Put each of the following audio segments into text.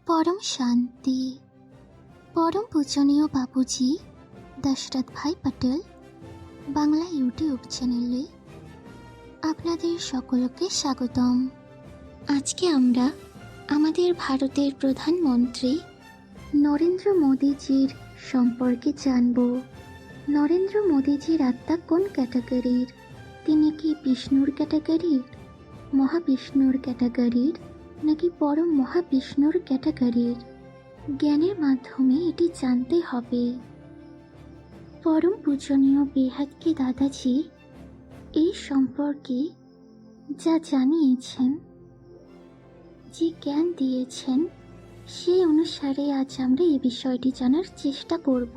পরম শান্তি পরম পূজনীয় বাবুজি দশরথ ভাই পটেল বাংলা ইউটিউব চ্যানেলে আপনাদের সকলকে স্বাগতম। আজকে আমরা আমাদের ভারতের প্রধানমন্ত্রী নরেন্দ্র মোদীজির সম্পর্কে জানব। নরেন্দ্র মোদীজির আত্মা কোন ক্যাটাগরির? তিনি কি বিষ্ণুর ক্যাটাগরির, মহাবিষ্ণুর ক্যাটাগরির, নাকি পরম মহাবিষ্ণুর ক্যাটাগরির? জ্ঞানের মাধ্যমে এটি জানতে হবে। পরম পূজনীয় বেহাদকে দাদাজি এই সম্পর্কে যা জানিয়েছেন, যে জ্ঞান দিয়েছেন, সেই অনুসারে আজ আমরা এই বিষয়টি জানার চেষ্টা করব।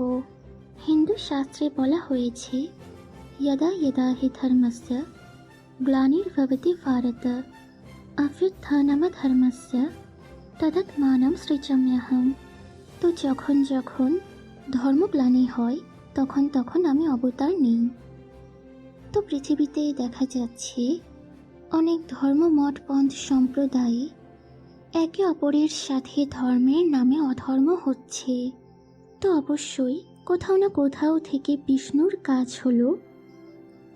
হিন্দু শাস্ত্রে বলা হয়েছে, যদা যদা হি ধর্মস্য গ্লানির্ভবতি ভারত অভ্যুত্থানমধর্মস্য তদাত্মানম সৃজাম্যহম। তো যখন যখন ধর্মগ্লানি হয় তখন তখন আমি অবতার নিই। তো পৃথিবীতে দেখা যাচ্ছে অনেক ধর্মমঠ পন্থ সম্প্রদায়ে একে অপরের সাথে ধর্মের নামে অধর্ম হচ্ছে। তো অবশ্যই কোথাও না কোথাও থেকে বিষ্ণুর কাজ হলো,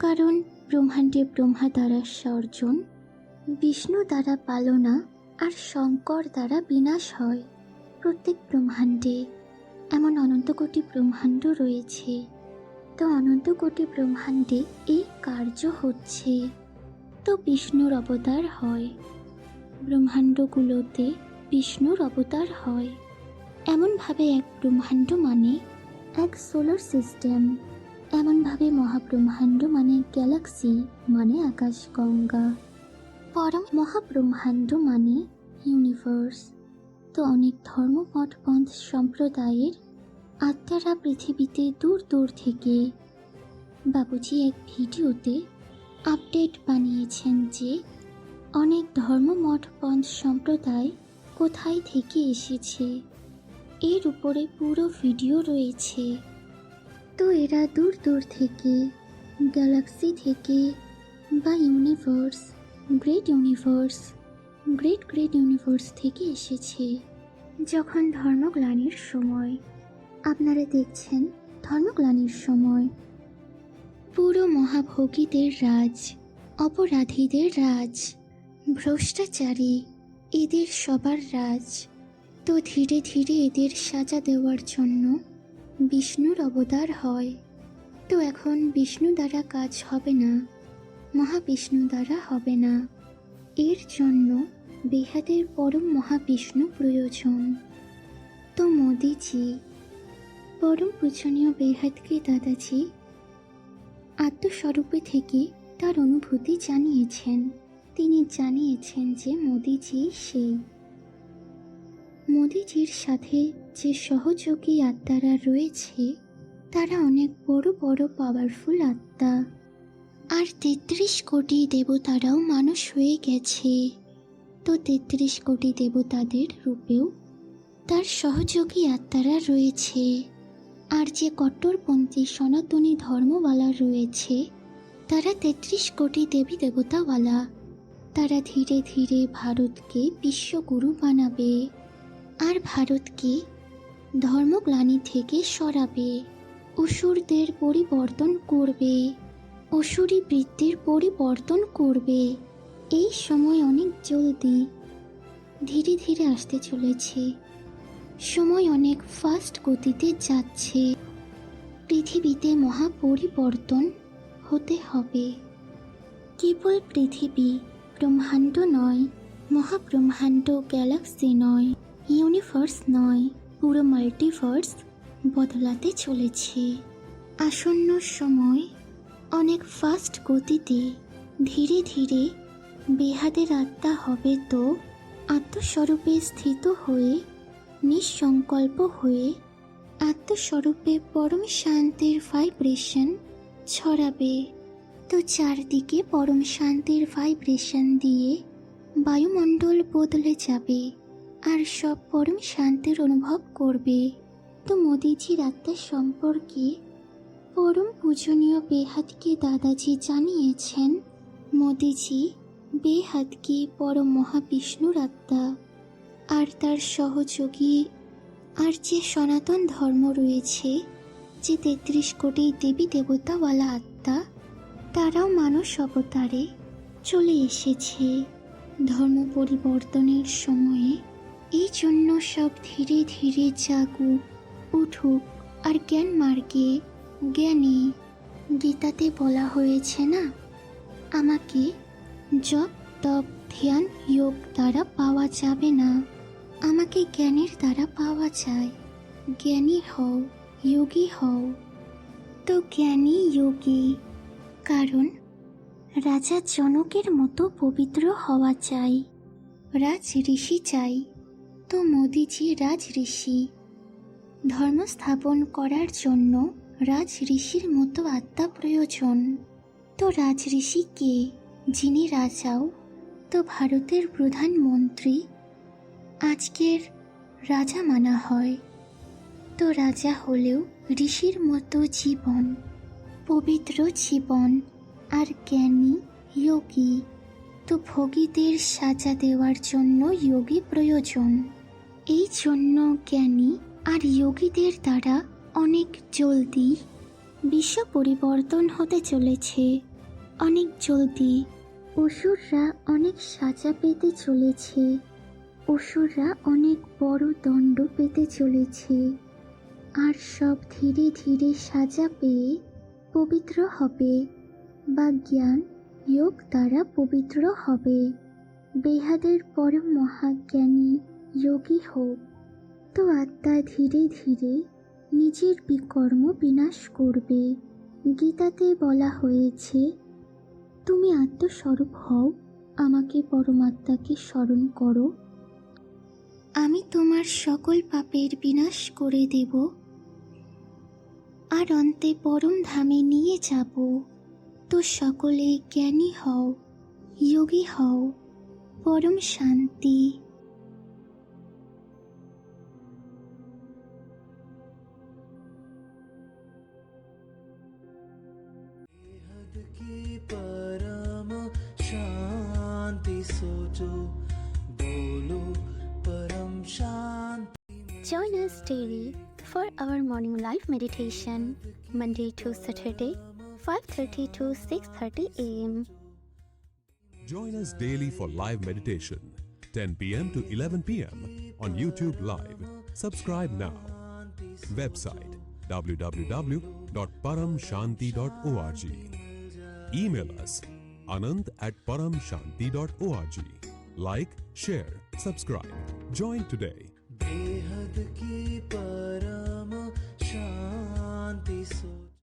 কারণ ব্রহ্মাণ্ডে ব্রহ্মা দ্বারা সর্জন, বিষ্ণু দ্বারা পালনা, আর শঙ্কর দ্বারা বিনাশ হয়। প্রত্যেক ব্রহ্মাণ্ডে এমন অনন্ত কোটি ব্রহ্মাণ্ড রয়েছে। তো অনন্ত কোটি ব্রহ্মাণ্ডে এই কার্য হচ্ছে। তো বিষ্ণুর অবতার হয়, ব্রহ্মাণ্ডগুলোতে বিষ্ণুর অবতার হয়। এমনভাবে এক ব্রহ্মাণ্ড মানে এক সোলার সিস্টেম, এমনভাবে মহাব্রহ্মাণ্ড মানে গ্যালাক্সি, মানে আকাশগঙ্গা, পরম মহাব্রহ্মাণ্ড মানে ইউনিভার্স। তো অনেক ধর্মমঠ পন্থ সম্প্রদায়ের আত্মারা পৃথিবীতে দূর দূর থেকে বাবুজি এক ভিডিওতে আপডেট বানিয়েছেন যে অনেক ধর্মমঠ পন্থ সম্প্রদায় কোথায় থেকে এসেছে, এর উপরে পুরো ভিডিও রয়েছে। তো এরা দূর দূর থেকে, গ্যালাক্সি থেকে বা ইউনিভার্স, গ্রেট ইউনিভার্স থেকে এসেছে। যখন ধর্মগ্লানির সময়, আপনারা দেখছেন ধর্মগ্লানির সময় পুরো মহাভোগীদের রাজ, অপরাধীদের রাজ, ভ্রষ্টাচারী, এদের সবার রাজ। তো ধীরে ধীরে এদের সাজা দেওয়ার জন্য বিষ্ণুর অবতার হয়। তো এখন বিষ্ণু দ্বারা কাজ হবে না, মহাবিষ্ণু দ্বারা হবে না। এর জন্য বেহাদের পরম মহাবিষ্ণু প্রয়োজন। তো মোদিজি, পরম পূজনীয় বেহাদকে দাদাজি আত্মস্বরূপে থেকে তার অনুভূতি জানিয়েছেন। তিনি জানিয়েছেন যে মোদিজি সেই। মোদিজির সাথে যে সহযোগী আত্মারা রয়েছে তারা অনেক বড় বড় পাওয়ারফুল আত্মা, আর ৩৩ কোটি দেবতারাও মানুষ হয়ে গেছে। তো ৩৩ কোটি দেবতাদের রূপেও তার সহযোগী আত্মারা রয়েছে। আর যে কট্টরপন্থী সনাতনী ধর্মওয়ালা রয়েছে তারা ৩৩ কোটি দেবী দেবতাওয়ালা। তারা ধীরে ধীরে ভারতকে বিশ্বগুরু বানাবে, আর ভারতকে ধর্মগ্লানি থেকে সরাবে, অসুরদের পরিবর্তন করবে, অসুরী বৃত্তির পরিবর্তন করবে। এই সময় অনেক জলদি ধীরে ধীরে আসতে চলেছে, সময় অনেক ফাস্ট গতিতে যাচ্ছে। পৃথিবীতে মহাপরিবর্তন হতে হবে। কেবল পৃথিবী, ব্রহ্মাণ্ড নয়, মহাব্রহ্মাণ্ড, গ্যালাক্সি নয়, ইউনিভার্স নয়, পুরো মাল্টিভার্স বদলাতে চলেছে। আসন্ন সময় অনেক ফাস্ট গতিতে ধীরে ধীরে বেহাদের আত্মা হবে। তো আত্মস্বরূপে স্থিত হয়ে, নিঃসংকল্প হয়ে আত্মস্বরূপে পরম শান্তির ভাইব্রেশন ছড়াবে। তো চারদিকে পরম শান্তির ভাইব্রেশন দিয়ে বায়ুমণ্ডল বদলে যাবে, আর সব পরম শান্তির অনুভব করবে। তো মোদিজির আত্মা সম্পর্কে পরম পূজনীয় বেহাদকে দাদাজি জানিয়েছেন, মোদিজি বেহাদকে পরম মহাবিষ্ণুর আত্মা, আর তার সহযোগী আর যে সনাতন ধর্ম রয়েছে, যে 33 কোটি দেবী দেবতাওয়ালা আত্মা, তারাও মানুষ অবতারে চলে এসেছে ধর্ম পরিবর্তনের সময়ে। এই জন্য সব ধীরে ধীরে জাগুক, উঠুক আর জ্ঞান মার্গে জ্ঞানী। গীতাতে বলা হয়েছে না, আমাকে জপ তপ ধ্যান যোগ দ্বারা পাওয়া যাবে না, আমাকে জ্ঞানের দ্বারা পাওয়া যায়। জ্ঞানী হও, যোগী হও। তো জ্ঞানী যোগী, কারণ রাজা জনকের মতো পবিত্র হওয়া চাই, রাজ ঋষি চাই। তো মোদিজি রাজ ঋষি। ধর্ম স্থাপন করার জন্য রাজ ঋষির মতো আত্মা প্রয়োজন। তো রাজ ঋষি কে? যিনি রাজাও। তো ভারতের প্রধানমন্ত্রী আজকের রাজা মানা হয়। তো রাজা হলেও ঋষির মতো জীবন, পবিত্র জীবন আর জ্ঞানী যোগী। তো ভোগীদের সাজা দেওয়ার জন্য যোগী প্রয়োজন। এই জন্য জ্ঞানী আর যোগীদের দ্বারা অনেক জলদি বিশ্ব পরিবর্তন হতে চলেছে, অনেক জলদি। অসুররা অনেক সাজা পেতে চলেছে, অসুররা অনেক বড় দণ্ড পেতে চলেছে। আর সব ধীরে ধীরে সাজা পেয়ে পবিত্র হবে বা জ্ঞান যোগ দ্বারা পবিত্র হবে। বেহাদের পরম মহাজ্ঞানী যোগী হোক। তো আত্মা ধীরে ধীরে নিজের বিকর্ম বিনাশ করবে। গীতাতে বলা হয়েছে, তুমি আত্মস্বরূপ হও, আমাকে পরমাত্মাকে স্মরণ করো, আমি তোমার সকল পাপের বিনাশ করে দেব আর অন্তে পরম ধামে নিয়ে যাব। তো সকলে জ্ঞানী হও, যোগী হও, পরম শান্তি। की परम शांति सोचो, बोलो परम शांति। Join us daily for our morning live meditation, Monday to Saturday, 5:30 to 6:30 a.m. Join us daily for live meditation, 10 p.m. to 11 p.m. on YouTube Live. Subscribe now. Website www.paramshanti.org. Email us anand@paramshanti.org. Like, share, subscribe. Join today. बेहद की